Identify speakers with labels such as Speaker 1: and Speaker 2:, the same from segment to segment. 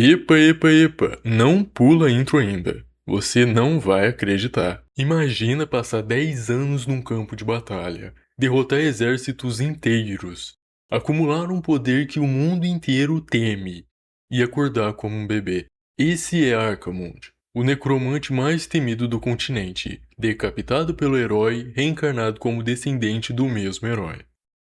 Speaker 1: Epa, epa, epa, não pula a intro ainda. Você não vai acreditar. Imagina passar 10 anos num campo de batalha, derrotar exércitos inteiros, acumular um poder que o mundo inteiro teme e acordar como um bebê. Esse é Archimonde, o necromante mais temido do continente, decapitado pelo herói, reencarnado como descendente do mesmo herói.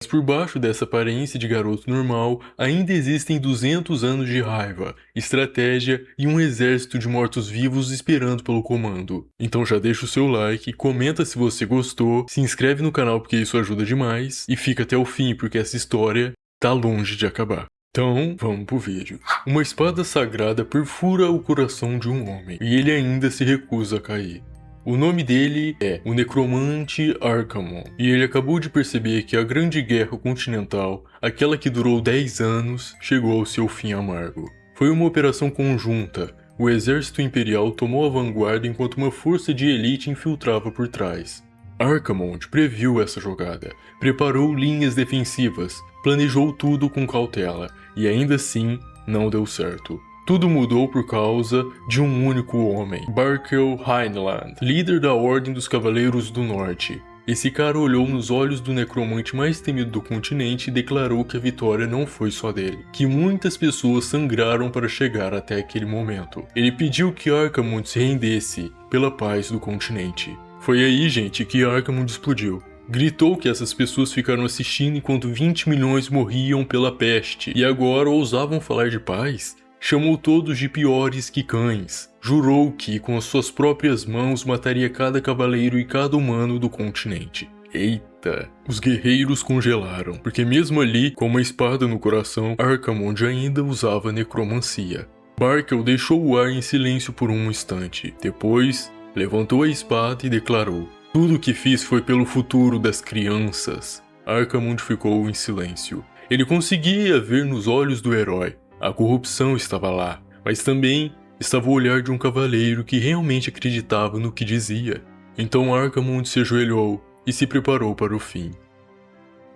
Speaker 1: Mas por baixo dessa aparência de garoto normal, ainda existem 200 anos de raiva, estratégia e um exército de mortos-vivos esperando pelo comando. Então já deixa o seu like, comenta se você gostou, se inscreve no canal porque isso ajuda demais, e fica até o fim porque essa história tá longe de acabar. Então, vamos pro vídeo. Uma espada sagrada perfura o coração de um homem, e ele ainda se recusa a cair. O nome dele é o Necromante Archimonde, e ele acabou de perceber que a Grande Guerra Continental, aquela que durou 10 anos, chegou ao seu fim amargo. Foi uma operação conjunta. O exército imperial tomou a vanguarda enquanto uma força de elite infiltrava por trás. Archimonde previu essa jogada, preparou linhas defensivas, planejou tudo com cautela, e ainda assim não deu certo. Tudo mudou por causa de um único homem, Barkel Heinlein, líder da Ordem dos Cavaleiros do Norte. Esse cara olhou nos olhos do necromante mais temido do continente e declarou que a vitória não foi só dele, que muitas pessoas sangraram para chegar até aquele momento. Ele pediu que Archimonde se rendesse pela paz do continente. Foi aí, gente, que Archimonde explodiu. Gritou que essas pessoas ficaram assistindo enquanto 20 milhões morriam pela peste e agora ousavam falar de paz? Chamou todos de piores que cães. Jurou que, com as suas próprias mãos, mataria cada cavaleiro e cada humano do continente. Eita! Os guerreiros congelaram, porque mesmo ali, com uma espada no coração, Archimonde ainda usava necromancia. Barkel deixou o ar em silêncio por um instante. Depois, levantou a espada e declarou: "Tudo o que fiz foi pelo futuro das crianças." Archimonde ficou em silêncio. Ele conseguia ver nos olhos do herói. A corrupção estava lá, mas também estava o olhar de um cavaleiro que realmente acreditava no que dizia. Então Archimonde se ajoelhou e se preparou para o fim.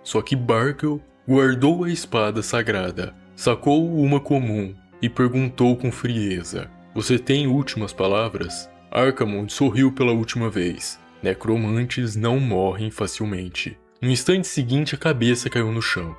Speaker 1: Só que Barkel guardou a espada sagrada, sacou uma comum e perguntou com frieza: "Você tem últimas palavras?" Archimonde sorriu pela última vez. Necromantes não morrem facilmente. No instante seguinte, a cabeça caiu no chão.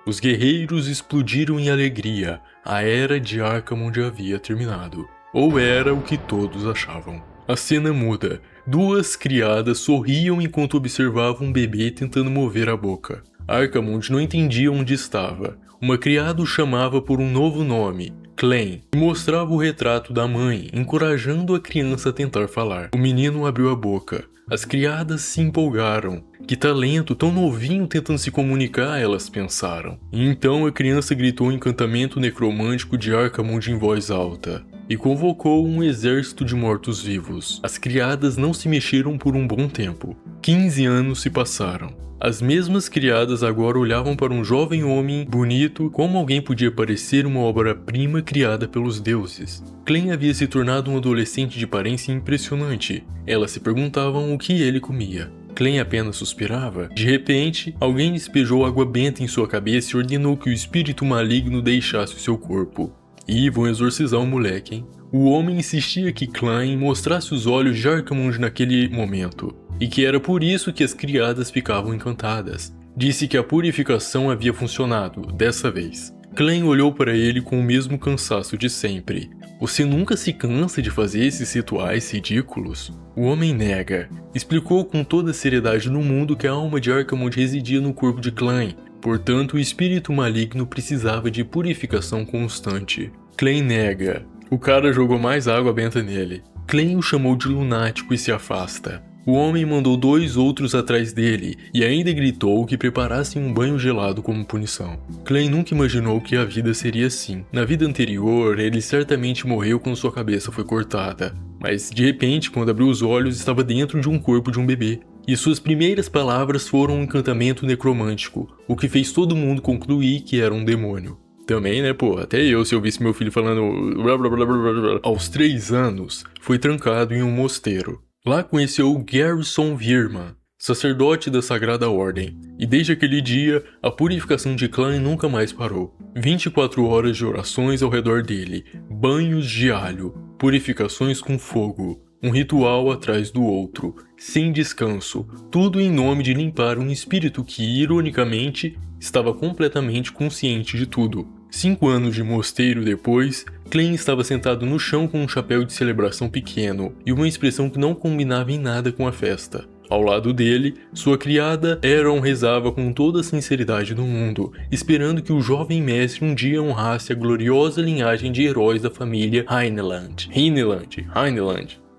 Speaker 1: Os guerreiros explodiram em alegria. A era de Archimonde havia terminado. Ou era o que todos achavam. A cena muda. Duas criadas sorriam enquanto observavam um bebê tentando mover a boca. Archimonde não entendia onde estava. Uma criada o chamava por um novo nome, Clem, e mostrava o retrato da mãe, encorajando a criança a tentar falar. O menino abriu a boca. As criadas se empolgaram. Que talento, tão novinho tentando se comunicar, elas pensaram. E então a criança gritou o encantamento necromântico de Archimonde em voz alta e convocou um exército de mortos-vivos. As criadas não se mexeram por um bom tempo. 15 anos se passaram. As mesmas criadas agora olhavam para um jovem homem bonito, como alguém podia parecer uma obra-prima criada pelos deuses. Clem havia se tornado um adolescente de aparência impressionante. Elas se perguntavam o que ele comia. Clem apenas suspirava. De repente, alguém despejou água benta em sua cabeça e ordenou que o espírito maligno deixasse o seu corpo. E vão exorcizar o moleque, hein? O homem insistia que Klein mostrasse os olhos de Archimonde naquele momento, e que era por isso que as criadas ficavam encantadas. Disse que a purificação havia funcionado, dessa vez. Klein olhou para ele com o mesmo cansaço de sempre. "Você nunca se cansa de fazer esses rituais ridículos?" O homem nega. Explicou com toda a seriedade no mundo que a alma de Archimonde residia no corpo de Klein. Portanto, o espírito maligno precisava de purificação constante. Klein nega. O cara jogou mais água benta nele. Klein o chamou de lunático e se afasta. O homem mandou 2 outros atrás dele e ainda gritou que preparassem um banho gelado como punição. Klein nunca imaginou que a vida seria assim. Na vida anterior, ele certamente morreu quando sua cabeça foi cortada. Mas de repente, quando abriu os olhos, estava dentro de um corpo de um bebê. E suas primeiras palavras foram um encantamento necromântico, o que fez todo mundo concluir que era um demônio. Também, né, pô, até eu, se eu visse meu filho falando blá blá blá blá blá. Aos 3 anos, foi trancado em um mosteiro. Lá conheceu Garrison Virman, sacerdote da Sagrada Ordem, e desde aquele dia, a purificação de Klein nunca mais parou. 24 horas de orações ao redor dele, banhos de alho, purificações com fogo, um ritual atrás do outro, sem descanso, tudo em nome de limpar um espírito que, ironicamente, estava completamente consciente de tudo. 5 anos de mosteiro depois, Klein estava sentado no chão com um chapéu de celebração pequeno e uma expressão que não combinava em nada com a festa. Ao lado dele, sua criada Aaron rezava com toda a sinceridade do mundo, esperando que o jovem mestre um dia honrasse a gloriosa linhagem de heróis da família Heineland.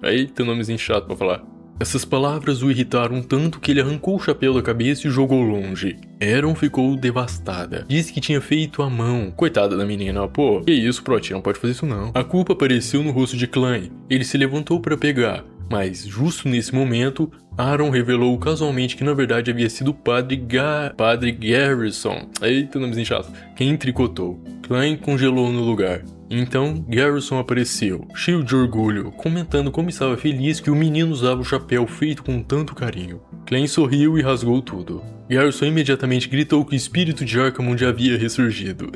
Speaker 1: Eita, nomezinho chato pra falar. Essas palavras o irritaram tanto que ele arrancou o chapéu da cabeça e jogou longe. Aaron ficou devastada. Disse que tinha feito à mão. Coitada da menina, pô. Que isso, Proti, não pode fazer isso não. A culpa apareceu no rosto de Klein. Ele se levantou para pegar, mas justo nesse momento, Aaron revelou casualmente que na verdade havia sido o Padre Garrison. Eita, nomezinho chato. Quem tricotou. Klein congelou no lugar. Então, Garrison apareceu, cheio de orgulho, comentando como estava feliz que o menino usava o chapéu feito com tanto carinho. Klein sorriu e rasgou tudo. Garrison imediatamente gritou que o espírito de Archimonde havia ressurgido.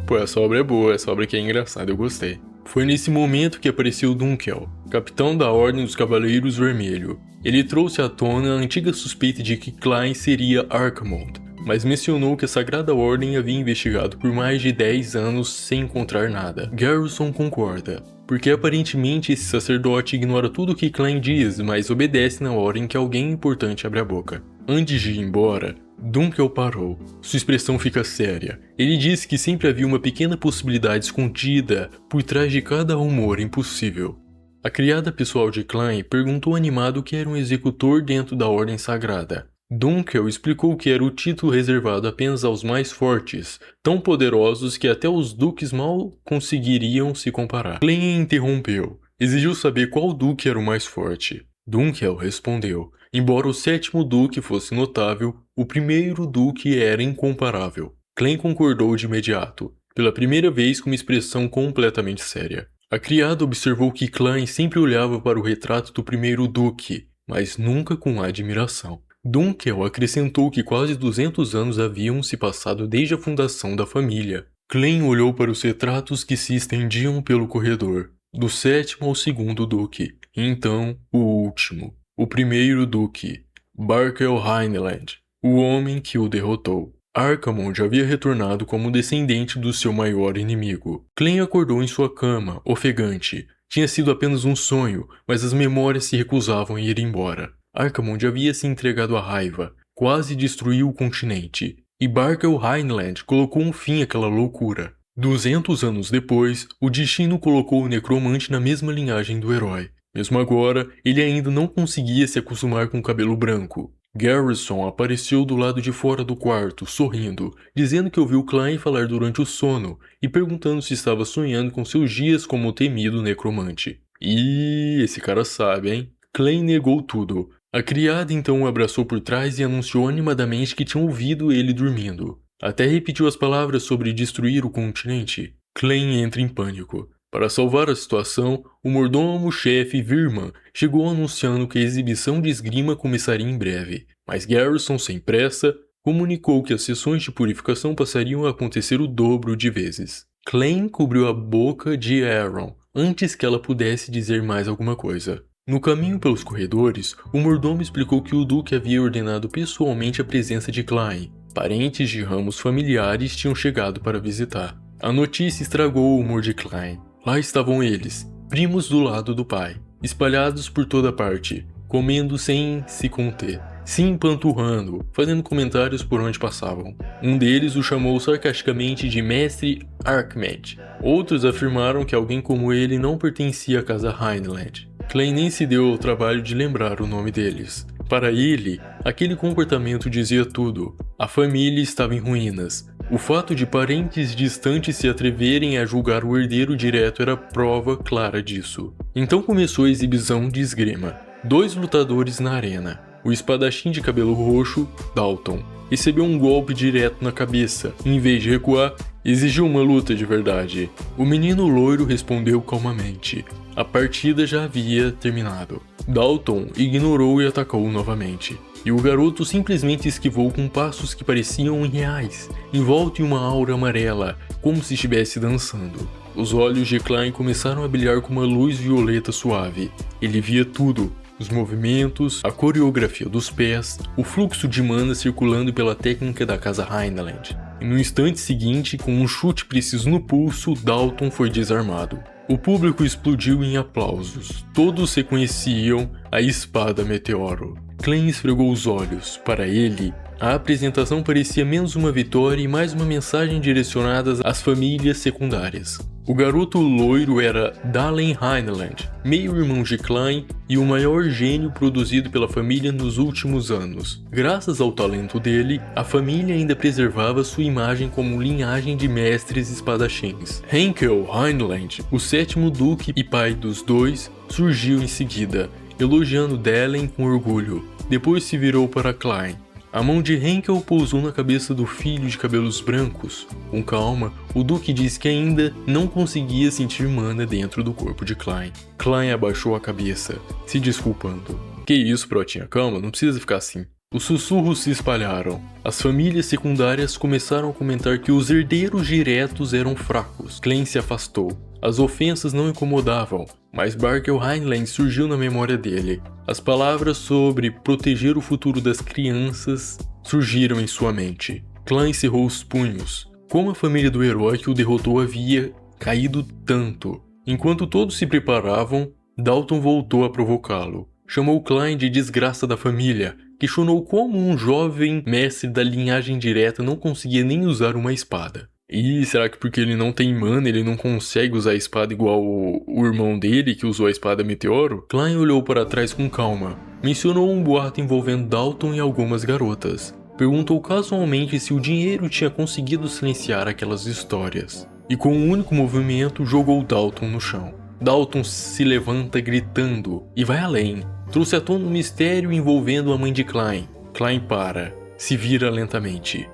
Speaker 1: Pô, essa obra é boa, essa obra aqui é engraçada, eu gostei. Foi nesse momento que apareceu Dunkel, capitão da Ordem dos Cavaleiros Vermelho. Ele trouxe à tona a antiga suspeita de que Klein seria Archimonde, mas mencionou que a Sagrada Ordem havia investigado por mais de 10 anos sem encontrar nada. Garrison concorda, porque aparentemente esse sacerdote ignora tudo o que Klein diz, mas obedece na hora em que alguém importante abre a boca. Antes de ir embora, Dunkel parou. Sua expressão fica séria. Ele disse que sempre havia uma pequena possibilidade escondida por trás de cada rumor impossível. A criada pessoal de Klein perguntou animado o que era um executor dentro da Ordem Sagrada. Dunkel explicou que era o título reservado apenas aos mais fortes, tão poderosos que até os duques mal conseguiriam se comparar. Klein interrompeu. Exigiu saber qual duque era o mais forte. Dunkel respondeu. Embora o 7º duque fosse notável, o 1º duque era incomparável. Klein concordou de imediato, pela primeira vez com uma expressão completamente séria. A criada observou que Klein sempre olhava para o retrato do 1º duque, mas nunca com admiração. Dunkel acrescentou que quase 200 anos haviam se passado desde a fundação da família. Klein olhou para os retratos que se estendiam pelo corredor, do 7º ao 2º duque, e então o último, o 1º duque, Barkel Heineland, o homem que o derrotou. Archimonde havia retornado como descendente do seu maior inimigo. Klein acordou em sua cama, ofegante. Tinha sido apenas um sonho, mas as memórias se recusavam a ir embora. Archimonde havia se entregado à raiva, quase destruiu o continente, e Barkel Heineland colocou um fim àquela loucura. 200 anos depois, o destino colocou o necromante na mesma linhagem do herói. Mesmo agora, ele ainda não conseguia se acostumar com o cabelo branco. Garrison apareceu do lado de fora do quarto, sorrindo, dizendo que ouviu Klein falar durante o sono e perguntando se estava sonhando com seus dias como o temido necromante. Esse cara sabe, hein? Klein negou tudo. A criada então o abraçou por trás e anunciou animadamente que tinha ouvido ele dormindo. Até repetiu as palavras sobre destruir o continente. Klein entra em pânico. Para salvar a situação, o mordomo-chefe Virman chegou anunciando que a exibição de esgrima começaria em breve, mas Garrison, sem pressa, comunicou que as sessões de purificação passariam a acontecer o dobro de vezes. Klein cobriu a boca de Aaron antes que ela pudesse dizer mais alguma coisa. No caminho pelos corredores, o mordomo explicou que o duque havia ordenado pessoalmente a presença de Klein. Parentes de ramos familiares tinham chegado para visitar. A notícia estragou o humor de Klein. Lá estavam eles, primos do lado do pai, espalhados por toda parte, comendo sem se conter, se empanturrando, fazendo comentários por onde passavam. Um deles o chamou sarcasticamente de Mestre Archimonde. Outros afirmaram que alguém como ele não pertencia à casa Heineland. Klein nem se deu ao trabalho de lembrar o nome deles. Para ele, aquele comportamento dizia tudo. A família estava em ruínas. O fato de parentes distantes se atreverem a julgar o herdeiro direto era prova clara disso. Então começou a exibição de esgrima. 2 lutadores na arena. O espadachim de cabelo roxo, Dalton, recebeu um golpe direto na cabeça. Em vez de recuar, exigiu uma luta de verdade. O menino loiro respondeu calmamente. A partida já havia terminado. Dalton ignorou e atacou novamente. E o garoto simplesmente esquivou com passos que pareciam irreais, envolto em uma aura amarela, como se estivesse dançando. Os olhos de Klein começaram a brilhar com uma luz violeta suave. Ele via tudo. Os movimentos, a coreografia dos pés, o fluxo de mana circulando pela técnica da casa Highland. E no instante seguinte, com um chute preciso no pulso, Dalton foi desarmado. O público explodiu em aplausos. Todos reconheciam a espada Meteoro. Klein esfregou os olhos. Para ele, a apresentação parecia menos uma vitória e mais uma mensagem direcionada às famílias secundárias. O garoto loiro era Dalen Highland, meio-irmão de Klein e o maior gênio produzido pela família nos últimos anos. Graças ao talento dele, a família ainda preservava sua imagem como linhagem de mestres espadachins. Henkel Highland, o sétimo duque e pai dos dois, surgiu em seguida, elogiando Dalen com orgulho. Depois se virou para Klein. A mão de Henkel pousou na cabeça do filho de cabelos brancos. Com calma, o duque disse que ainda não conseguia sentir mana dentro do corpo de Klein. Klein abaixou a cabeça, se desculpando. Que isso, Protinha? Calma, não precisa ficar assim. Os sussurros se espalharam. As famílias secundárias começaram a comentar que os herdeiros diretos eram fracos. Klein se afastou. As ofensas não incomodavam, mas Barkel Highland surgiu na memória dele. As palavras sobre proteger o futuro das crianças surgiram em sua mente. Klein cerrou os punhos. Como a família do herói que o derrotou havia caído tanto. Enquanto todos se preparavam, Dalton voltou a provocá-lo. Chamou Klein de desgraça da família. Questionou como um jovem mestre da linhagem direta não conseguia nem usar uma espada. E será que porque ele não tem mana, ele não consegue usar a espada igual o irmão dele, que usou a espada Meteoro? Klein olhou para trás com calma. Mencionou um boato envolvendo Dalton e algumas garotas. Perguntou casualmente se o dinheiro tinha conseguido silenciar aquelas histórias. E com um único movimento, jogou Dalton no chão. Dalton se levanta gritando e vai além. Trouxe à tona um mistério envolvendo a mãe de Klein. Klein para. Se vira lentamente.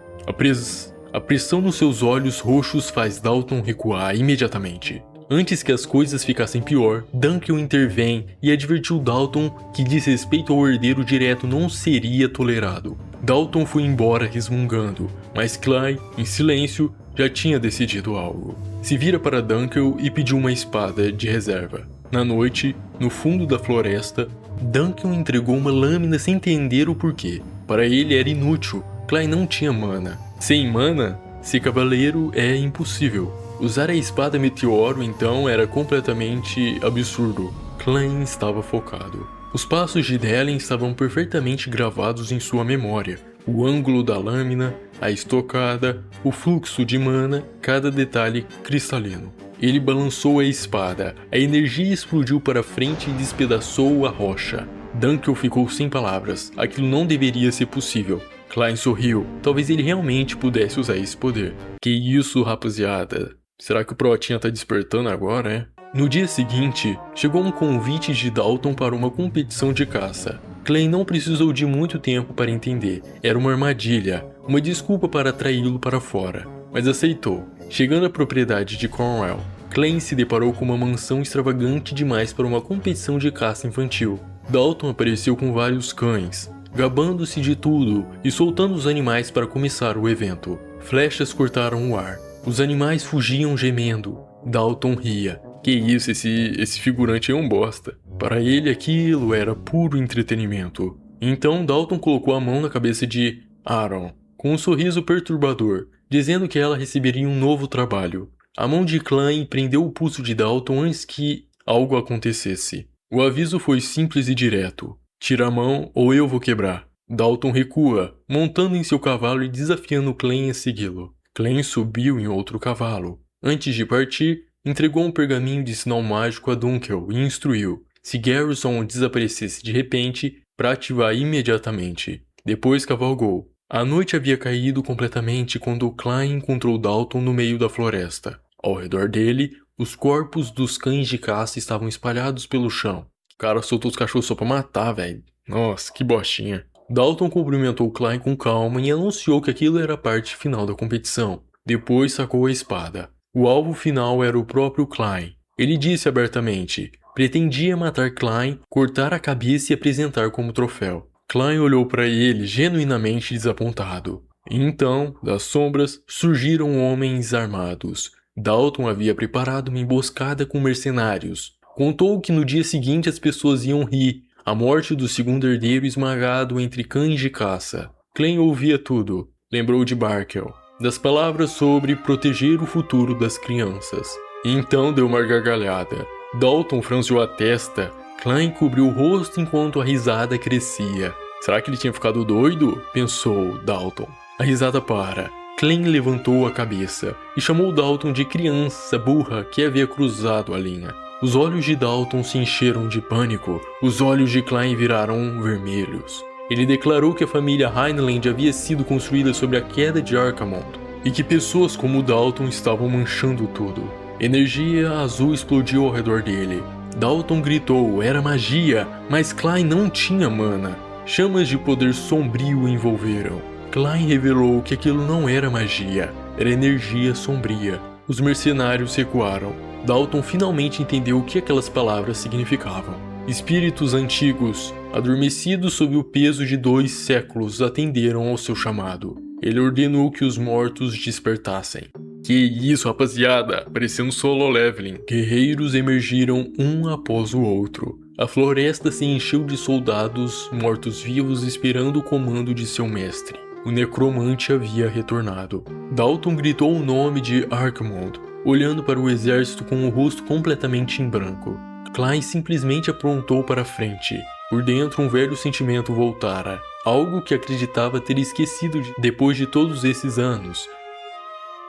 Speaker 1: A pressão nos seus olhos roxos faz Dalton recuar imediatamente. Antes que as coisas ficassem pior, Duncan intervém e advertiu Dalton que desrespeito ao herdeiro direto não seria tolerado. Dalton foi embora resmungando, mas Klein, em silêncio, já tinha decidido algo. Se vira para Duncan e pediu uma espada de reserva. Na noite, no fundo da floresta, Duncan entregou uma lâmina sem entender o porquê. Para ele era inútil, Klein não tinha mana. Sem mana, ser cavaleiro é impossível. Usar a espada Meteoro então era completamente absurdo. Klein estava focado. Os passos de Dalen estavam perfeitamente gravados em sua memória. O ângulo da lâmina, a estocada, o fluxo de mana, cada detalhe cristalino. Ele balançou a espada, a energia explodiu para frente e despedaçou a rocha. Duncan ficou sem palavras, aquilo não deveria ser possível. Klein sorriu, talvez ele realmente pudesse usar esse poder. Que isso, rapaziada? Será que o Protinha tá despertando agora, é? No dia seguinte, chegou um convite de Dalton para uma competição de caça. Klein não precisou de muito tempo para entender, era uma armadilha, uma desculpa para atraí-lo para fora, mas aceitou. Chegando à propriedade de Cornwell, Klein se deparou com uma mansão extravagante demais para uma competição de caça infantil. Dalton apareceu com vários cães, gabando-se de tudo e soltando os animais para começar o evento. Flechas cortaram o ar. Os animais fugiam gemendo. Dalton ria. Que isso, esse figurante é um bosta. Para ele aquilo era puro entretenimento. Então Dalton colocou a mão na cabeça de Aaron, com um sorriso perturbador, dizendo que ela receberia um novo trabalho. A mão de Klein prendeu o pulso de Dalton antes que algo acontecesse. O aviso foi simples e direto. Tira a mão ou eu vou quebrar. Dalton recua, montando em seu cavalo e desafiando Klein a segui-lo. Klein subiu em outro cavalo. Antes de partir, entregou um pergaminho de sinal mágico a Duncan e instruiu, se Garrison desaparecesse de repente, para ativar imediatamente. Depois cavalgou. A noite havia caído completamente quando Klein encontrou Dalton no meio da floresta. Ao redor dele, os corpos dos cães de caça estavam espalhados pelo chão. O cara soltou os cachorros só pra matar, velho. Nossa, que bostinha. Dalton cumprimentou Klein com calma e anunciou que aquilo era a parte final da competição. Depois sacou a espada. O alvo final era o próprio Klein. Ele disse abertamente: pretendia matar Klein, cortar a cabeça e apresentar como troféu. Klein olhou para ele genuinamente desapontado. E então, das sombras, surgiram homens armados. Dalton havia preparado uma emboscada com mercenários. Contou que no dia seguinte as pessoas iam rir, a morte do segundo herdeiro esmagado entre cães de caça. Klein ouvia tudo. Lembrou de Barkel, das palavras sobre proteger o futuro das crianças. E então deu uma gargalhada. Dalton franziu a testa. Klein cobriu o rosto enquanto a risada crescia. Será que ele tinha ficado doido? Pensou Dalton. A risada para. Klein levantou a cabeça e chamou Dalton de criança burra que havia cruzado a linha. Os olhos de Dalton se encheram de pânico. Os olhos de Klein viraram vermelhos. Ele declarou que a família Heinlein havia sido construída sobre a queda de Archimonde e que pessoas como Dalton estavam manchando tudo. Energia azul explodiu ao redor dele. Dalton gritou, era magia, mas Klein não tinha mana. Chamas de poder sombrio o envolveram. Klein revelou que aquilo não era magia, era energia sombria. Os mercenários recuaram. Dalton finalmente entendeu o que aquelas palavras significavam. Espíritos antigos, adormecidos sob o peso de 2 séculos, atenderam ao seu chamado. Ele ordenou que os mortos despertassem. Que isso, rapaziada, parecendo solo leveling. Guerreiros emergiram um após o outro. A floresta se encheu de soldados mortos-vivos esperando o comando de seu mestre. O necromante havia retornado. Dalton gritou o nome de Archimonde, olhando para o exército com o rosto completamente em branco. Klein simplesmente aprontou para a frente. Por dentro um velho sentimento voltara, algo que acreditava ter esquecido depois de todos esses anos.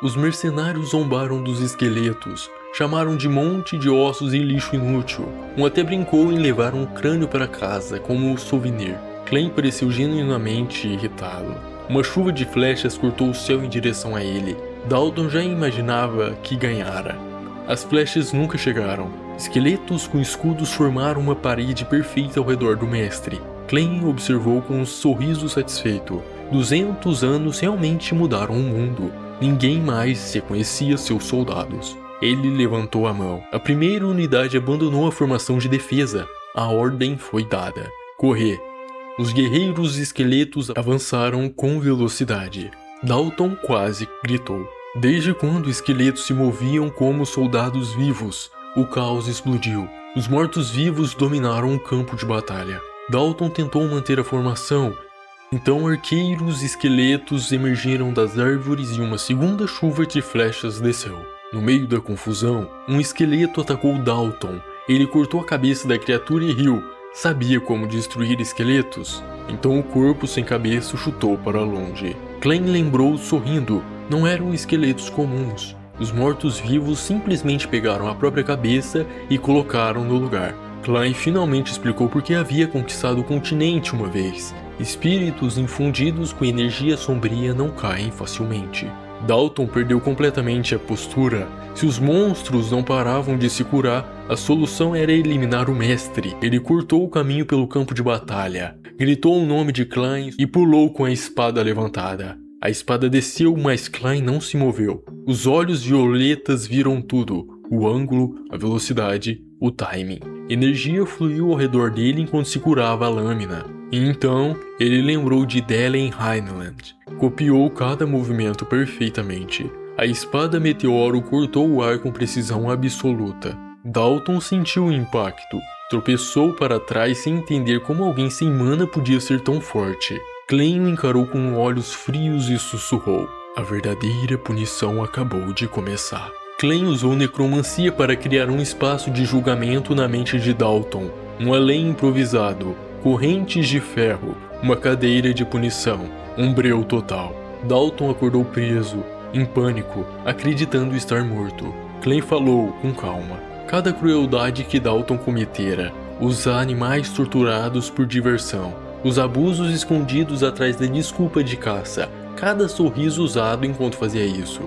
Speaker 1: Os mercenários zombaram dos esqueletos, chamaram de monte de ossos e lixo inútil. Um até brincou em levar um crânio para casa como souvenir. Klein pareceu genuinamente irritado. Uma chuva de flechas cortou o céu em direção a ele. Dalton já imaginava que ganhara. As flechas nunca chegaram. Esqueletos com escudos formaram uma parede perfeita ao redor do mestre. Klein observou com um sorriso satisfeito. 200 anos realmente mudaram o mundo. Ninguém mais reconhecia seus soldados. Ele levantou a mão. A primeira unidade abandonou a formação de defesa. A ordem foi dada. Correr. Os guerreiros esqueletos avançaram com velocidade. Dalton quase gritou. Desde quando esqueletos se moviam como soldados vivos? O caos explodiu. Os mortos-vivos dominaram o campo de batalha. Dalton tentou manter a formação. Então arqueiros e esqueletos emergiram das árvores e uma segunda chuva de flechas desceu. No meio da confusão, um esqueleto atacou Dalton. Ele cortou a cabeça da criatura e riu. Sabia como destruir esqueletos? Então o corpo sem cabeça o chutou para longe. Klein lembrou sorrindo. Não eram esqueletos comuns. Os mortos-vivos simplesmente pegaram a própria cabeça e colocaram no lugar. Klein finalmente explicou por que havia conquistado o continente uma vez. Espíritos infundidos com energia sombria não caem facilmente. Dalton perdeu completamente a postura. Se os monstros não paravam de se curar, a solução era eliminar o mestre. Ele cortou o caminho pelo campo de batalha, gritou o nome de Klein e pulou com a espada levantada. A espada desceu, mas Klein não se moveu. Os olhos violetas viram tudo: o ângulo, a velocidade, o timing. Energia fluiu ao redor dele enquanto se curava a lâmina. E então, ele lembrou de Dellen Heinlein. Copiou cada movimento perfeitamente. A espada meteoro cortou o ar com precisão absoluta. Dalton sentiu o impacto. Tropeçou para trás sem entender como alguém sem mana podia ser tão forte. Klein o encarou com olhos frios e sussurrou: a verdadeira punição acabou de começar. Klein usou necromancia para criar um espaço de julgamento na mente de Dalton. Um além improvisado, correntes de ferro, uma cadeira de punição, um breu total. Dalton acordou preso, em pânico, acreditando estar morto. Klein falou com calma. Cada crueldade que Dalton cometera, os animais torturados por diversão, os abusos escondidos atrás da desculpa de caça, cada sorriso usado enquanto fazia isso.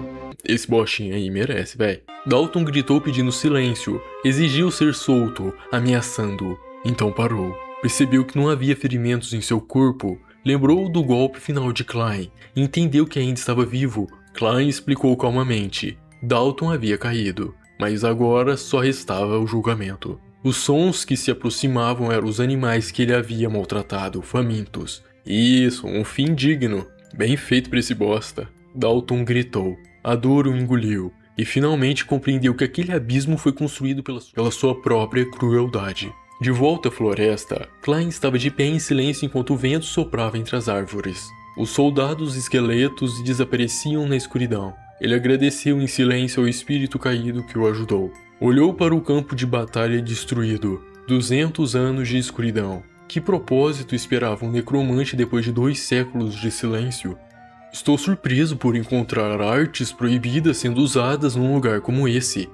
Speaker 1: Esse bochinho aí merece, véi. Dalton gritou pedindo silêncio, exigiu ser solto, ameaçando. Então parou. Percebeu que não havia ferimentos em seu corpo. Lembrou do golpe final de Klein e entendeu que ainda estava vivo. Klein explicou calmamente. Dalton havia caído, mas agora só restava o julgamento. Os sons que se aproximavam eram os animais que ele havia maltratado, famintos. Isso, um fim digno. Bem feito pra esse bosta. Dalton gritou. A dor o engoliu e finalmente compreendeu que aquele abismo foi construído pela sua própria crueldade. De volta à floresta, Klein estava de pé em silêncio enquanto o vento soprava entre as árvores. Os soldados esqueletos desapareciam na escuridão. Ele agradeceu em silêncio ao espírito caído que o ajudou. Olhou para o campo de batalha destruído. 200 anos de escuridão. Que propósito esperava um necromante depois de 2 séculos de silêncio? Estou surpreso por encontrar artes proibidas sendo usadas num lugar como esse.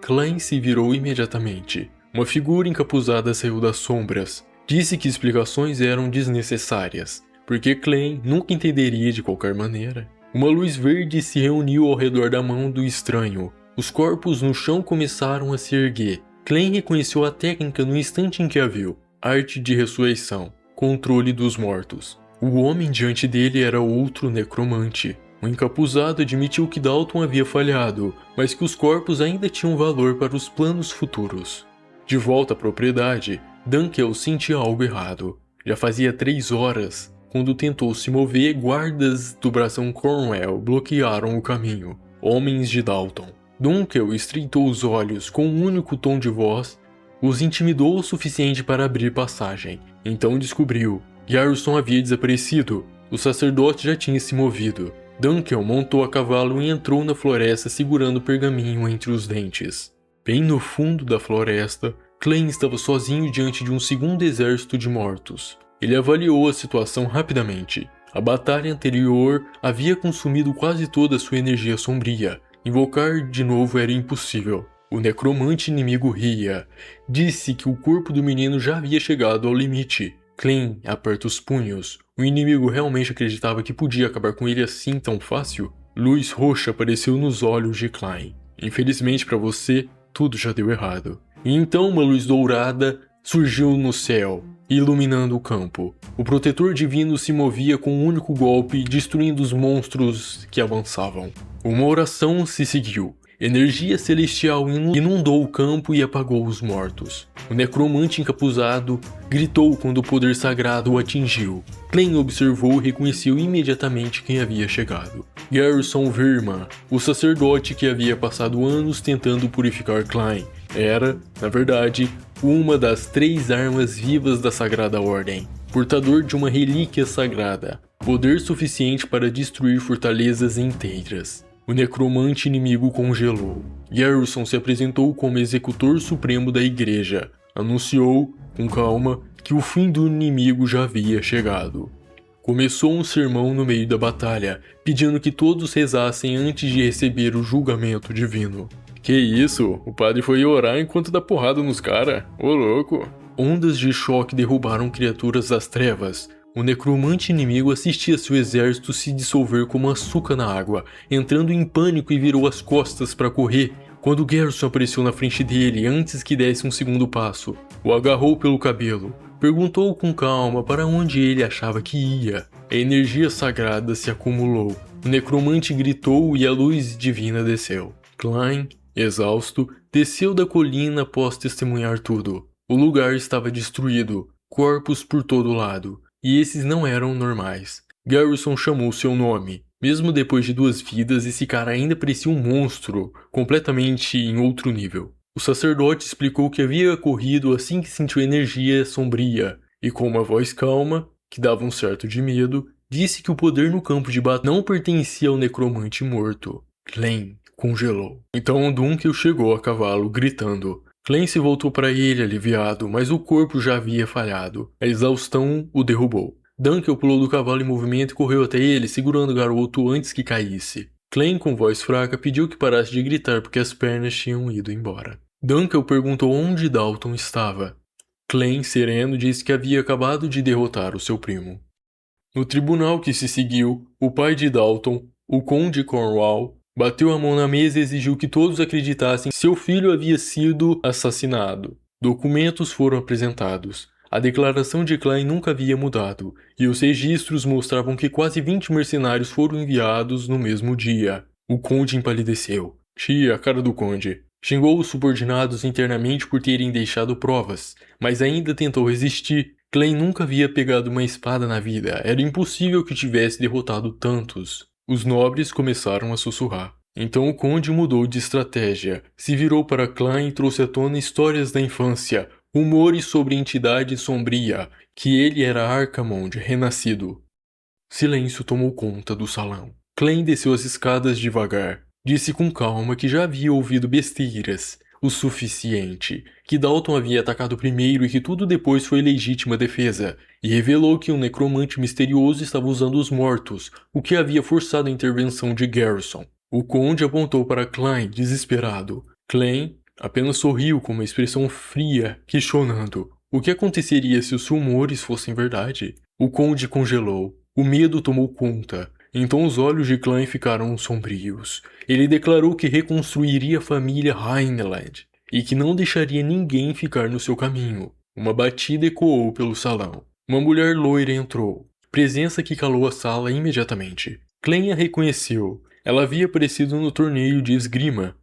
Speaker 1: Klein se virou imediatamente. Uma figura encapuzada saiu das sombras. Disse que explicações eram desnecessárias, porque Klein nunca entenderia de qualquer maneira. Uma luz verde se reuniu ao redor da mão do estranho. Os corpos no chão começaram a se erguer. Klein reconheceu a técnica no instante em que a viu. Arte de ressurreição. Controle dos mortos. O homem diante dele era outro necromante. O encapuzado admitiu que Dalton havia falhado, mas que os corpos ainda tinham valor para os planos futuros. De volta à propriedade, Dunkel sentia algo errado. Já fazia 3 horas. Quando tentou se mover, guardas do brasão Cornwell bloquearam o caminho. Homens de Dalton. Dunkel estreitou os olhos com um único tom de voz. Os intimidou o suficiente para abrir passagem. Então descobriu. Garrison havia desaparecido. O sacerdote já tinha se movido. Dunkel montou a cavalo e entrou na floresta segurando o pergaminho entre os dentes. Bem no fundo da floresta, Klein estava sozinho diante de um segundo exército de mortos. Ele avaliou a situação rapidamente. A batalha anterior havia consumido quase toda a sua energia sombria. Invocar de novo era impossível. O necromante inimigo ria. Disse que o corpo do menino já havia chegado ao limite. Klein aperta os punhos. O inimigo realmente acreditava que podia acabar com ele assim tão fácil? Luz roxa apareceu nos olhos de Klein. Infelizmente para você, tudo já deu errado. E então uma luz dourada surgiu no céu, iluminando o campo. O protetor divino se movia com um único golpe, destruindo os monstros que avançavam. Uma oração se seguiu. Energia celestial inundou o campo e apagou os mortos. O necromante encapuzado gritou quando o poder sagrado o atingiu. Klein observou e reconheceu imediatamente quem havia chegado. Garrison Virman, o sacerdote que havia passado anos tentando purificar Klein, era, na verdade, uma das 3 armas vivas da Sagrada Ordem, portador de uma relíquia sagrada, poder suficiente para destruir fortalezas inteiras. O necromante inimigo congelou. Garrison se apresentou como executor supremo da igreja. Anunciou, com calma, que o fim do inimigo já havia chegado. Começou um sermão no meio da batalha, pedindo que todos rezassem antes de receber o julgamento divino. Que isso? O padre foi orar enquanto dá porrada nos cara? Ô louco! Ondas de choque derrubaram criaturas das trevas. O necromante inimigo assistia seu exército se dissolver como açúcar na água, entrando em pânico e virou as costas para correr, quando Garrison apareceu na frente dele antes que desse um segundo passo. O agarrou pelo cabelo, perguntou com calma para onde ele achava que ia. A energia sagrada se acumulou. O necromante gritou e a luz divina desceu. Klein, exausto, desceu da colina após testemunhar tudo. O lugar estava destruído, corpos por todo lado. E esses não eram normais. Garrison chamou seu nome. Mesmo depois de 2 vidas, esse cara ainda parecia um monstro, completamente em outro nível. O sacerdote explicou o que havia ocorrido assim que sentiu energia sombria, e com uma voz calma, que dava um certo de medo, disse que o poder no campo de batalha não pertencia ao necromante morto. Klein congelou. Então Dunkel chegou a cavalo, gritando. Klein se voltou para ele aliviado, mas o corpo já havia falhado. A exaustão o derrubou. Dunkel pulou do cavalo em movimento e correu até ele, segurando o garoto antes que caísse. Klein, com voz fraca, pediu que parasse de gritar porque as pernas tinham ido embora. Dunkel perguntou onde Dalton estava. Klein, sereno, disse que havia acabado de derrotar o seu primo. No tribunal que se seguiu, o pai de Dalton, o Conde Cornwall, bateu a mão na mesa e exigiu que todos acreditassem que seu filho havia sido assassinado. Documentos foram apresentados. A declaração de Klein nunca havia mudado, e os registros mostravam que quase 20 mercenários foram enviados no mesmo dia. O conde empalideceu. Tia, a cara do conde. Xingou os subordinados internamente por terem deixado provas, mas ainda tentou resistir. Klein nunca havia pegado uma espada na vida, era impossível que tivesse derrotado tantos. Os nobres começaram a sussurrar. Então o conde mudou de estratégia, se virou para Klein e trouxe à tona histórias da infância, rumores sobre a entidade sombria, que ele era Archimonde renascido. Silêncio tomou conta do salão. Klein desceu as escadas devagar. Disse com calma que já havia ouvido besteiras, o suficiente, que Dalton havia atacado primeiro e que tudo depois foi legítima defesa, e revelou que um necromante misterioso estava usando os mortos, o que havia forçado a intervenção de Garrison. O conde apontou para Klein, desesperado. Klein apenas sorriu com uma expressão fria, questionando o que aconteceria se os rumores fossem verdade. O conde congelou. O medo tomou conta. Então os olhos de Klein ficaram sombrios. Ele declarou que reconstruiria a família Heinlein e que não deixaria ninguém ficar no seu caminho. Uma batida ecoou pelo salão. Uma mulher loira entrou, presença que calou a sala imediatamente. Klein a reconheceu. Ela havia aparecido no torneio de esgrima.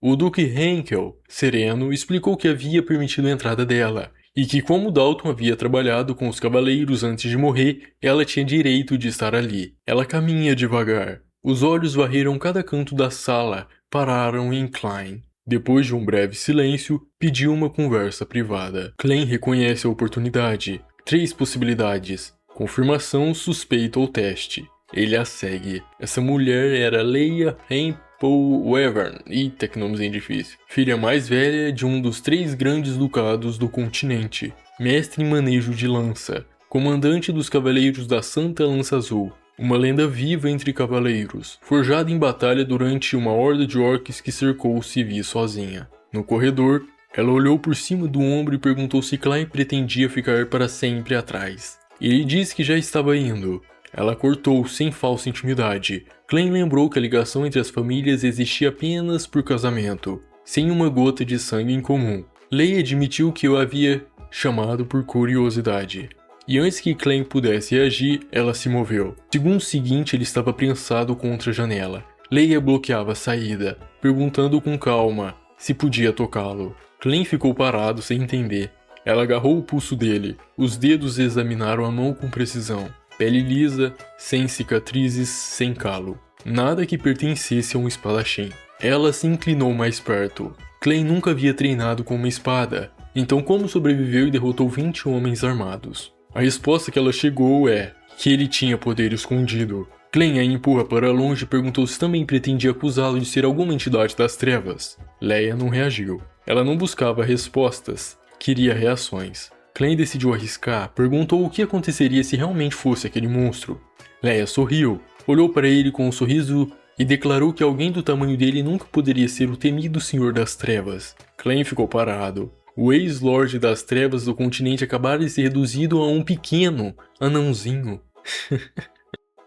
Speaker 1: O Duque Henkel, sereno, explicou que havia permitido a entrada dela, e que como Dalton havia trabalhado com os cavaleiros antes de morrer, ela tinha direito de estar ali. Ela caminha devagar. Os olhos varreram cada canto da sala, pararam em Klein. Depois de um breve silêncio, pediu uma conversa privada. Klein reconhece a oportunidade. 3 possibilidades: confirmação, suspeita ou teste. Ele a segue. Essa mulher era Leia Hempel-Wevern, eita que nomezinho difícil, filha mais velha de um dos 3 grandes ducados do continente, mestre em manejo de lança, comandante dos Cavaleiros da Santa Lança Azul, uma lenda viva entre cavaleiros, forjada em batalha durante uma horda de orcs que cercou os civis sozinha. No corredor, ela olhou por cima do ombro e perguntou se Klein pretendia ficar para sempre atrás. Ele disse que já estava indo. Ela cortou sem falsa intimidade. Klein lembrou que a ligação entre as famílias existia apenas por casamento, sem uma gota de sangue em comum. Leia admitiu que o havia chamado por curiosidade. E antes que Klein pudesse reagir, ela se moveu. Segundo seguinte, ele estava prensado contra a janela. Leia bloqueava a saída, perguntando com calma se podia tocá-lo. Klein ficou parado sem entender. Ela agarrou o pulso dele. Os dedos examinaram a mão com precisão. Pele lisa, sem cicatrizes, sem calo. Nada que pertencesse a um espadachim. Ela se inclinou mais perto. Klein nunca havia treinado com uma espada. Então como sobreviveu e derrotou 20 homens armados? A resposta que ela chegou é que ele tinha poder escondido. Klein a empurra para longe e perguntou se também pretendia acusá-lo de ser alguma entidade das trevas. Leia não reagiu. Ela não buscava respostas, queria reações. Klein decidiu arriscar, perguntou o que aconteceria se realmente fosse aquele monstro. Leia sorriu, olhou para ele com um sorriso e declarou que alguém do tamanho dele nunca poderia ser o temido Senhor das Trevas. Klein ficou parado. O ex-lorde das trevas do continente acabara de ser reduzido a um pequeno anãozinho.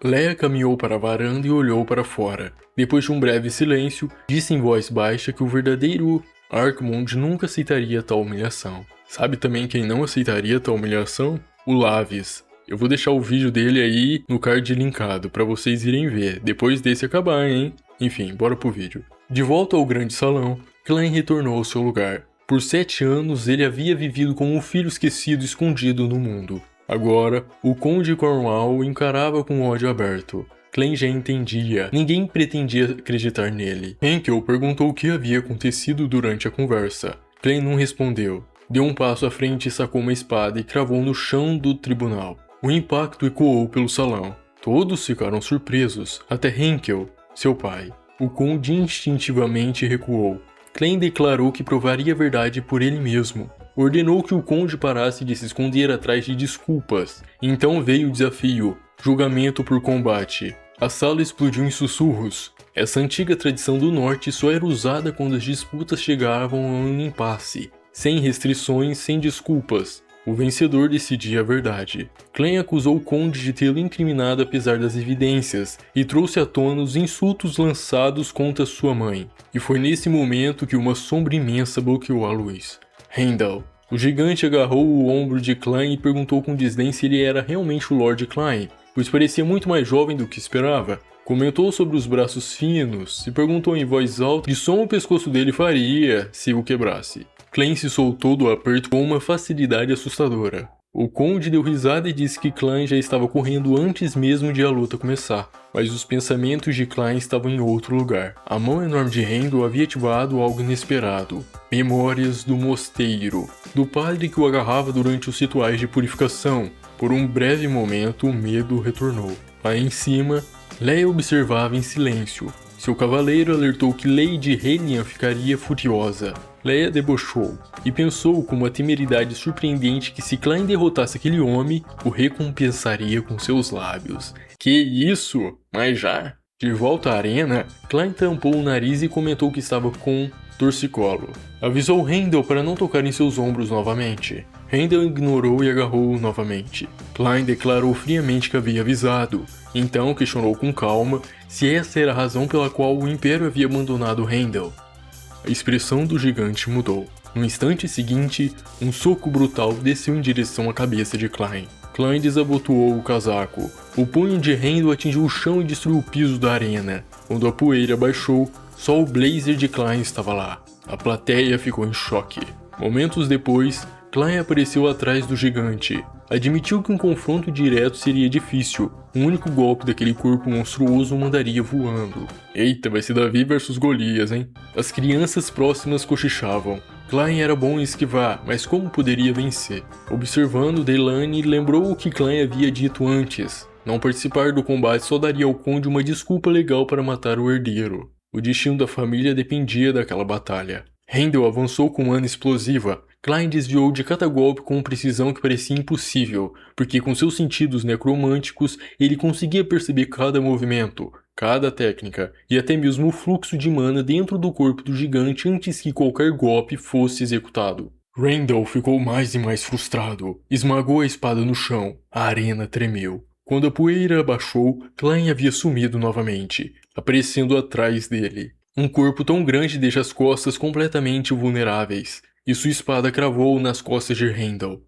Speaker 1: Leia caminhou para a varanda e olhou para fora. Depois de um breve silêncio, disse em voz baixa que o verdadeiro Archimonde nunca aceitaria tal humilhação. Sabe também quem não aceitaria tal humilhação? O Lavis. Eu vou deixar o vídeo dele aí no card linkado para vocês irem ver, depois desse acabar, hein? Enfim, bora pro vídeo. De volta ao grande salão, Klein retornou ao seu lugar. Por 7 anos ele havia vivido como um filho esquecido escondido no mundo. Agora, o Conde Cornwall o encarava com ódio aberto. Klein já entendia, ninguém pretendia acreditar nele. Henkel perguntou o que havia acontecido durante a conversa. Klein não respondeu. Deu um passo à frente e sacou uma espada e cravou no chão do tribunal. O impacto ecoou pelo salão. Todos ficaram surpresos, até Henkel, seu pai. O conde instintivamente recuou. Klein declarou que provaria a verdade por ele mesmo. Ordenou que o conde parasse de se esconder atrás de desculpas. Então veio o desafio, julgamento por combate. A sala explodiu em sussurros. Essa antiga tradição do norte só era usada quando as disputas chegavam a um impasse. Sem restrições, sem desculpas. O vencedor decidia a verdade. Klein acusou o conde de tê-lo incriminado apesar das evidências e trouxe à tona os insultos lançados contra sua mãe. E foi nesse momento que uma sombra imensa bloqueou a luz. Heimdall. O gigante agarrou o ombro de Klein e perguntou com desdém se ele era realmente o Lord Klein, pois parecia muito mais jovem do que esperava. Comentou sobre os braços finos e perguntou em voz alta que som o pescoço dele faria se o quebrasse. Klein se soltou do aperto com uma facilidade assustadora. O conde deu risada e disse que Klein já estava correndo antes mesmo de a luta começar, mas os pensamentos de Klein estavam em outro lugar. A mão enorme de Rendel havia ativado algo inesperado. Memórias do mosteiro, do padre que o agarrava durante os rituais de purificação. Por um breve momento, o medo retornou. Lá em cima, Leia observava em silêncio. Seu cavaleiro alertou que Lady Hellion ficaria furiosa. Leia debochou e pensou com uma temeridade surpreendente que se Klein derrotasse aquele homem, o recompensaria com seus lábios. Que isso? Mas já? De volta à arena, Klein tampou o nariz e comentou que estava com torcicolo. Avisou Rendel para não tocar em seus ombros novamente. Rendel ignorou e agarrou-o novamente. Klein declarou friamente que havia avisado. Então questionou com calma se essa era a razão pela qual o Império havia abandonado Rendel. A expressão do gigante mudou. No instante seguinte, um soco brutal desceu em direção à cabeça de Klein. Klein desabotoou o casaco. O punho de Rendel atingiu o chão e destruiu o piso da arena. Quando a poeira baixou, só o blazer de Klein estava lá. A plateia ficou em choque. Momentos depois, Klein apareceu atrás do gigante. Admitiu que um confronto direto seria difícil. Um único golpe daquele corpo monstruoso o mandaria voando. Eita, vai ser Davi versus Golias, hein? As crianças próximas cochichavam. Klein era bom em esquivar, mas como poderia vencer? Observando, Delaney lembrou o que Klein havia dito antes. Não participar do combate só daria ao conde uma desculpa legal para matar o herdeiro. O destino da família dependia daquela batalha. Rendel avançou com mana explosiva. Klein desviou de cada golpe com precisão que parecia impossível, porque com seus sentidos necromânticos ele conseguia perceber cada movimento, cada técnica e até mesmo o fluxo de mana dentro do corpo do gigante antes que qualquer golpe fosse executado. Rendel ficou mais e mais frustrado. Esmagou a espada no chão. A arena tremeu. Quando a poeira abaixou, Klein havia sumido novamente, aparecendo atrás dele. Um corpo tão grande deixa as costas completamente vulneráveis, e sua espada cravou nas costas de Rendel.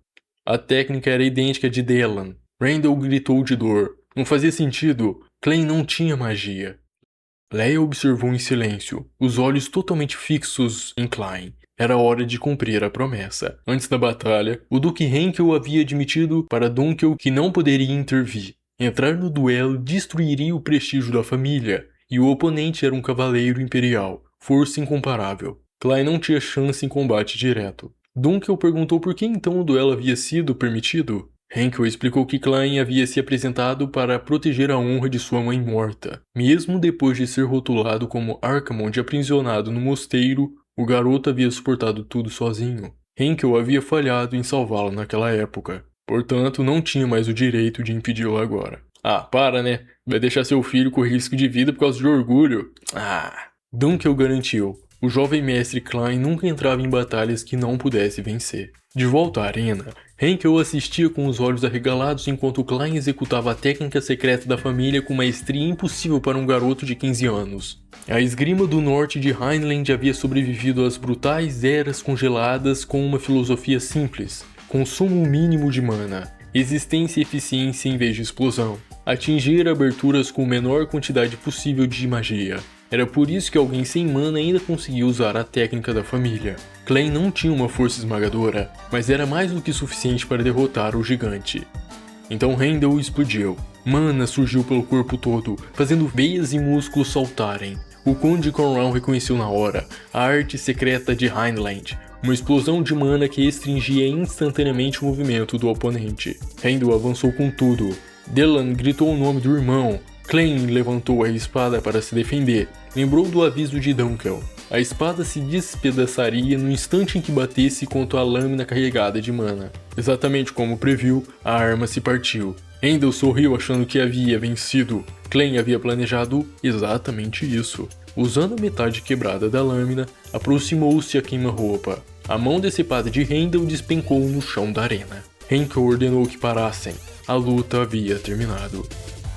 Speaker 1: A técnica era idêntica à de Delan. Rendel gritou de dor. Não fazia sentido. Klein não tinha magia. Leia observou em silêncio, os olhos totalmente fixos em Klein. Era hora de cumprir a promessa. Antes da batalha, o Duque Henkel havia admitido para Dunkel que não poderia intervir. Entrar no duelo destruiria o prestígio da família, e o oponente era um cavaleiro imperial, força incomparável. Klein não tinha chance em combate direto. Dunkel perguntou por que então o duelo havia sido permitido. Henkel explicou que Klein havia se apresentado para proteger a honra de sua mãe morta. Mesmo depois de ser rotulado como Archimonde aprisionado no mosteiro, o garoto havia suportado tudo sozinho. Henkel havia falhado em salvá-lo naquela época. Portanto, não tinha mais o direito de impedi-lo agora. Ah, para né? Vai deixar seu filho com risco de vida por causa de orgulho? Dunkel garantiu. O jovem mestre Klein nunca entrava em batalhas que não pudesse vencer. De volta à arena, Henkel assistia com os olhos arregalados enquanto Klein executava a técnica secreta da família com maestria impossível para um garoto de 15 anos. A esgrima do norte de Rhineland havia sobrevivido às brutais eras congeladas com uma filosofia simples: consumo mínimo de mana, existência e eficiência em vez de explosão, atingir aberturas com a menor quantidade possível de magia. Era por isso que alguém sem mana ainda conseguia usar a técnica da família. Klein não tinha uma força esmagadora, mas era mais do que suficiente para derrotar o gigante. Então Rendel explodiu. Mana surgiu pelo corpo todo, fazendo veias e músculos saltarem. O Conde Conral reconheceu na hora a arte secreta de Rhineland, uma explosão de mana que restringia instantaneamente o movimento do oponente. Rendel avançou com tudo. Delan gritou o nome do irmão. Klein levantou a espada para se defender. Lembrou do aviso de Dunkel. A espada se despedaçaria no instante em que batesse contra a lâmina carregada de mana. Exatamente como previu, a arma se partiu. Rendel sorriu achando que havia vencido. Klein havia planejado exatamente isso. Usando a metade quebrada da lâmina, aproximou-se a queima-roupa. A mão decepada de Rendel despencou no chão da arena. Henkel ordenou que parassem. A luta havia terminado.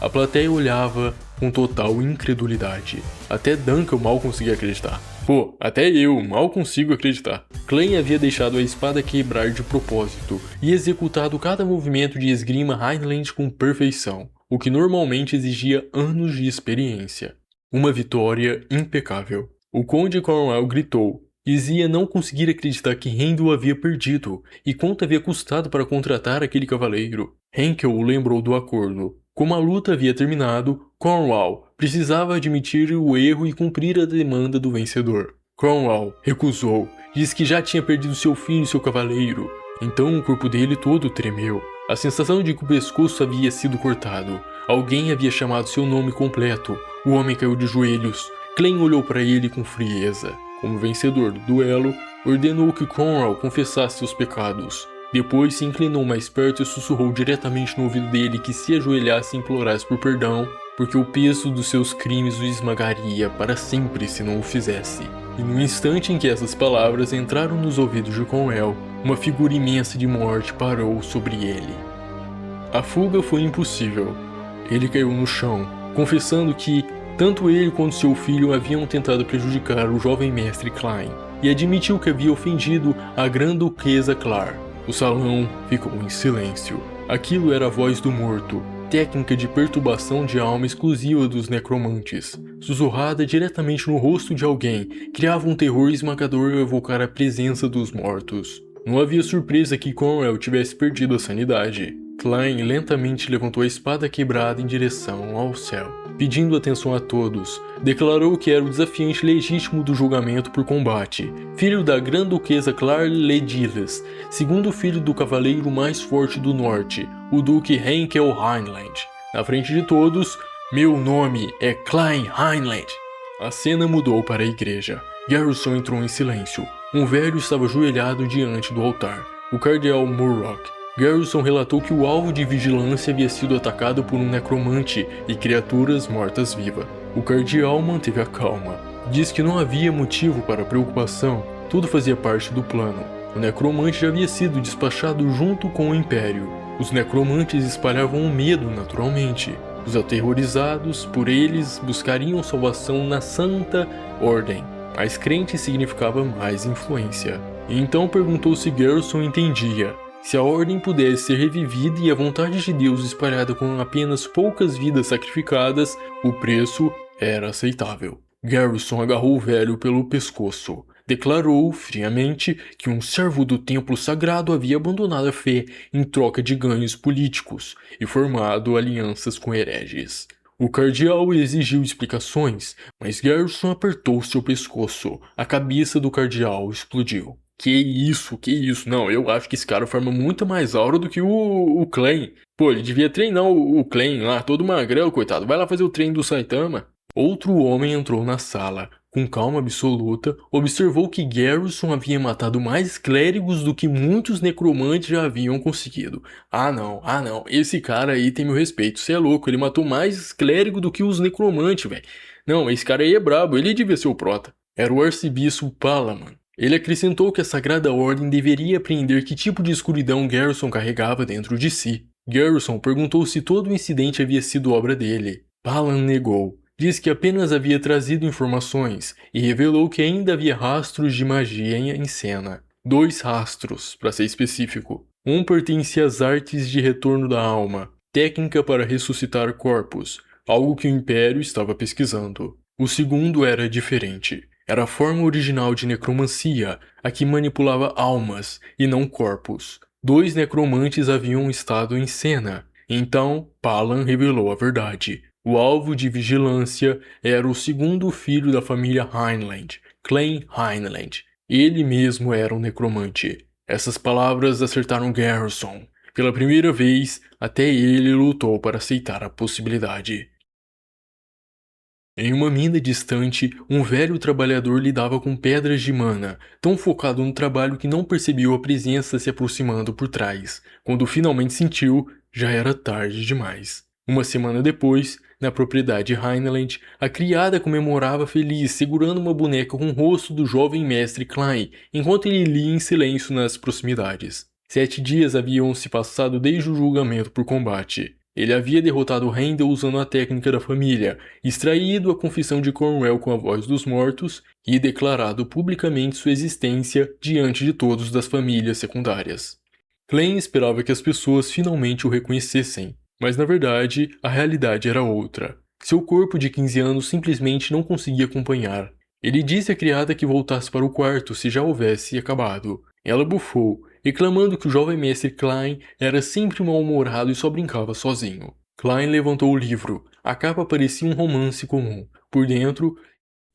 Speaker 1: A plateia olhava com total incredulidade. Até Dunkel mal conseguia acreditar. Pô, até eu mal consigo acreditar. Klein havia deixado a espada quebrar de propósito e executado cada movimento de esgrima Highland com perfeição, o que normalmente exigia anos de experiência. Uma vitória impecável. O Conde Cornwall gritou. Dizia não conseguir acreditar que Rendel havia perdido, e quanto havia custado para contratar aquele cavaleiro. Henkel o lembrou do acordo. Como a luta havia terminado, Cornwall precisava admitir o erro e cumprir a demanda do vencedor. Cornwall recusou, disse que já tinha perdido seu filho e seu cavaleiro. Então o corpo dele todo tremeu. A sensação de que o pescoço havia sido cortado. Alguém havia chamado seu nome completo. O homem caiu de joelhos. Klein olhou para ele com frieza. Como vencedor do duelo, ordenou que Cornwall confessasse seus pecados. Depois se inclinou mais perto e sussurrou diretamente no ouvido dele que se ajoelhasse e implorasse por perdão, porque o peso dos seus crimes o esmagaria para sempre se não o fizesse. E no instante em que essas palavras entraram nos ouvidos de Cornwall, uma figura imensa de morte parou sobre ele. A fuga foi impossível. Ele caiu no chão, confessando que tanto ele quanto seu filho haviam tentado prejudicar o jovem mestre Klein, e admitiu que havia ofendido a Grã-Duquesa Clar. O salão ficou em silêncio. Aquilo era a voz do morto, técnica de perturbação de alma exclusiva dos necromantes. Sussurrada diretamente no rosto de alguém, criava um terror esmagador ao evocar a presença dos mortos. Não havia surpresa que Cornwall tivesse perdido a sanidade. Klein lentamente levantou a espada quebrada em direção ao céu, pedindo atenção a todos. Declarou que era o desafiante legítimo do julgamento por combate, filho da Grã-Duquesa Clar Lediles, segundo filho do cavaleiro mais forte do norte, o Duque Henkel Heinlein. Na frente de todos, meu nome é Klein Heinlein. A cena mudou para a igreja. Garrison entrou em silêncio. Um velho estava ajoelhado diante do altar, o cardeal Murrock. Garrison relatou que o alvo de vigilância havia sido atacado por um necromante e criaturas mortas-vivas. O cardeal manteve a calma. Diz que não havia motivo para preocupação, tudo fazia parte do plano. O necromante já havia sido despachado junto com o Império. Os necromantes espalhavam o medo naturalmente. Os aterrorizados por eles buscariam salvação na Santa Ordem. Mais crente significava mais influência. E então perguntou se Garrison entendia. Se a ordem pudesse ser revivida e a vontade de Deus espalhada com apenas poucas vidas sacrificadas, o preço era aceitável. Garrison agarrou o velho pelo pescoço. Declarou friamente que um servo do templo sagrado havia abandonado a fé em troca de ganhos políticos e formado alianças com hereges. O cardeal exigiu explicações, mas Garrison apertou seu pescoço. A cabeça do cardeal explodiu. Que isso? Não, eu acho que esse cara forma muito mais aura do que o Klein. Pô, ele devia treinar o Klein lá, todo magrelo, coitado. Vai lá fazer o treino do Saitama. Outro homem entrou na sala. Com calma absoluta, observou que Garrison havia matado mais clérigos do que muitos necromantes já haviam conseguido. Ah não, esse cara aí tem meu respeito, cê é louco, ele matou mais clérigo do que os necromantes, velho. Não, esse cara aí é brabo, ele devia ser o prota. Era o arcebispo Palaman. Ele acrescentou que a Sagrada Ordem deveria apreender que tipo de escuridão Garrison carregava dentro de si. Garrison perguntou se todo o incidente havia sido obra dele. Palan negou. Disse que apenas havia trazido informações e revelou que ainda havia rastros de magia em cena. 2 rastros, para ser específico. Um pertencia às artes de retorno da alma, técnica para ressuscitar corpos, algo que o Império estava pesquisando. O segundo era diferente. Era a forma original de necromancia, a que manipulava almas e não corpos. 2 necromantes haviam estado em cena. Então, Palan revelou a verdade. O alvo de vigilância era o segundo filho da família Heinlein, Klein Heinlein. Ele mesmo era um necromante. Essas palavras acertaram Garrison. Pela primeira vez, até ele lutou para aceitar a possibilidade. Em uma mina distante, um velho trabalhador lidava com pedras de mana, tão focado no trabalho que não percebeu a presença se aproximando por trás. Quando finalmente sentiu, já era tarde demais. Uma semana depois, na propriedade Heinlein, a criada comemorava feliz, segurando uma boneca com o rosto do jovem mestre Klein, enquanto ele lia em silêncio nas proximidades. 7 dias haviam se passado desde o julgamento por combate. Ele havia derrotado Rendell usando a técnica da família, extraído a confissão de Cornwell com a voz dos mortos e declarado publicamente sua existência diante de todos das famílias secundárias. Clegane esperava que as pessoas finalmente o reconhecessem, mas na verdade a realidade era outra. Seu corpo de 15 anos simplesmente não conseguia acompanhar. Ele disse à criada que voltasse para o quarto se já houvesse acabado. Ela bufou, reclamando que o jovem mestre Klein era sempre mal-humorado e só brincava sozinho. Klein levantou o livro. A capa parecia um romance comum. Por dentro,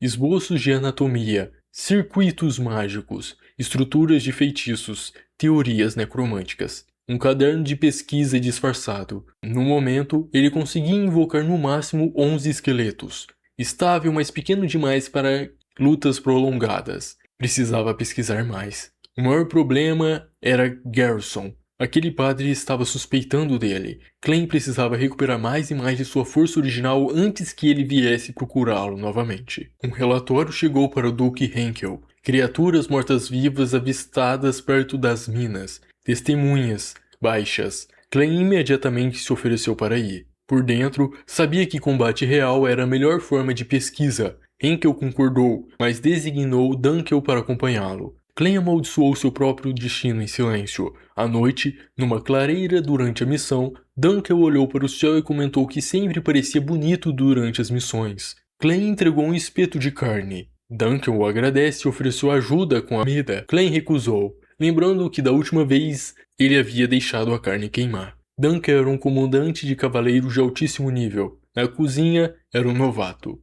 Speaker 1: esboços de anatomia, circuitos mágicos, estruturas de feitiços, teorias necromânticas. Um caderno de pesquisa disfarçado. No momento, ele conseguia invocar no máximo 11 esqueletos. Estável, mas pequeno demais para lutas prolongadas. Precisava pesquisar mais. O maior problema era Garrison. Aquele padre estava suspeitando dele. Clegane precisava recuperar mais e mais de sua força original antes que ele viesse procurá-lo novamente. Um relatório chegou para o Duque Henkel. Criaturas mortas-vivas avistadas perto das minas. Testemunhas baixas. Clegane imediatamente se ofereceu para ir. Por dentro, sabia que combate real era a melhor forma de pesquisa. Henkel concordou, mas designou Dunkel para acompanhá-lo. Clegane amaldiçoou seu próprio destino em silêncio. À noite, numa clareira durante a missão, Dunkel olhou para o céu e comentou que sempre parecia bonito durante as missões. Clegane entregou um espeto de carne. Dunkel o agradece e ofereceu ajuda com a comida. Clegane recusou, lembrando que da última vez ele havia deixado a carne queimar. Dunkel era um comandante de cavaleiros de altíssimo nível. Na cozinha, era um novato.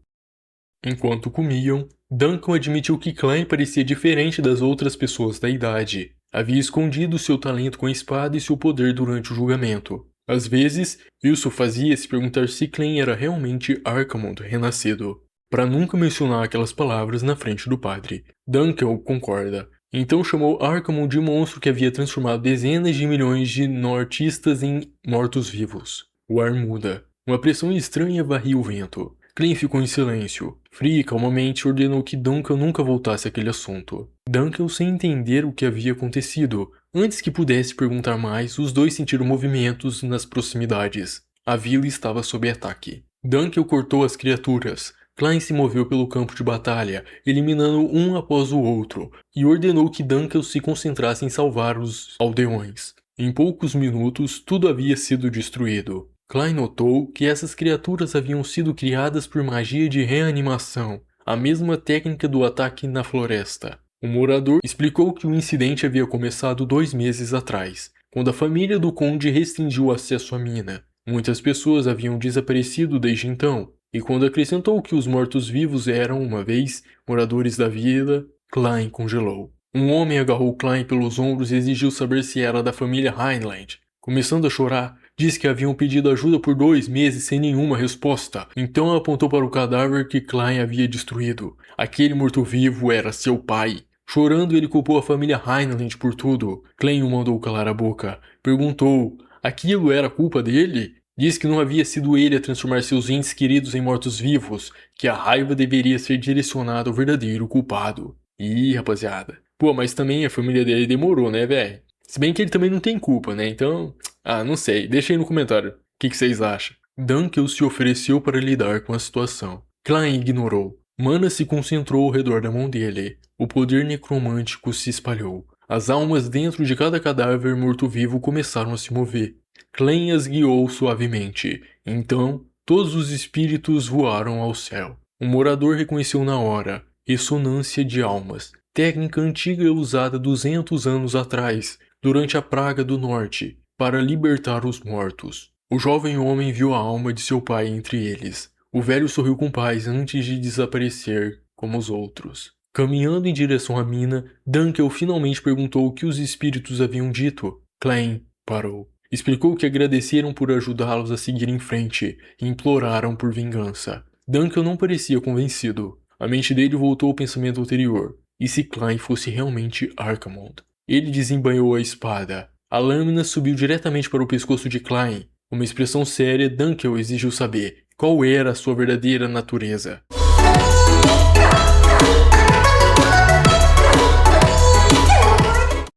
Speaker 1: Enquanto comiam, Duncan admitiu que Clegane parecia diferente das outras pessoas da idade. Havia escondido seu talento com a espada e seu poder durante o julgamento. Às vezes, isso fazia se perguntar se Clegane era realmente Archimonde renascido, para nunca mencionar aquelas palavras na frente do padre. Duncan concorda. Então chamou Archimonde de monstro que havia transformado dezenas de milhões de nortistas em mortos-vivos. O ar muda. Uma pressão estranha varria o vento. Clegane ficou em silêncio. Fria e calmamente ordenou que Duncan nunca voltasse àquele assunto. Duncan sem entender o que havia acontecido. Antes que pudesse perguntar mais, os dois sentiram movimentos nas proximidades. A vila estava sob ataque. Duncan cortou as criaturas. Clegane se moveu pelo campo de batalha, eliminando um após o outro, e ordenou que Duncan se concentrasse em salvar os aldeões. Em poucos minutos, tudo havia sido destruído. Clegane notou que essas criaturas haviam sido criadas por magia de reanimação, a mesma técnica do ataque na floresta. O morador explicou que o incidente havia começado 2 meses atrás, quando a família do conde restringiu o acesso à mina. Muitas pessoas haviam desaparecido desde então, e quando acrescentou que os mortos-vivos eram, uma vez, moradores da vila, Clegane congelou. Um homem agarrou Clegane pelos ombros e exigiu saber se era da família Heinlein. Começando a chorar, disse que haviam pedido ajuda por 2 meses sem nenhuma resposta. Então apontou para o cadáver que Clegane havia destruído. Aquele morto-vivo era seu pai. Chorando, ele culpou a família Heinlein por tudo. Clegane o mandou calar a boca. Perguntou, aquilo era culpa dele? Disse que não havia sido ele a transformar seus entes queridos em mortos-vivos, que a raiva deveria ser direcionada ao verdadeiro culpado. Ih, rapaziada. Pô, mas também a família dele demorou, né, velho? Se bem que ele também não tem culpa, né? Então, não sei. Deixa aí no comentário. O que vocês acham? Duncan se ofereceu para lidar com a situação. Clegane ignorou. Mana se concentrou ao redor da mão dele. O poder necromântico se espalhou. As almas dentro de cada cadáver morto-vivo começaram a se mover. Clegane as guiou suavemente. Então, todos os espíritos voaram ao céu. O morador reconheceu na hora. Ressonância de almas. Técnica antiga usada 200 anos atrás, durante a Praga do Norte, para libertar os mortos. O jovem homem viu a alma de seu pai entre eles. O velho sorriu com paz antes de desaparecer, como os outros. Caminhando em direção à mina, Duncan finalmente perguntou o que os espíritos haviam dito. Clegane parou. Explicou que agradeceram por ajudá-los a seguir em frente e imploraram por vingança. Duncan não parecia convencido. A mente dele voltou ao pensamento anterior. E se Clegane fosse realmente Archimonde? Ele desembainhou a espada. A lâmina subiu diretamente para o pescoço de Clegane. Com uma expressão séria, Duncan exigiu saber qual era a sua verdadeira natureza.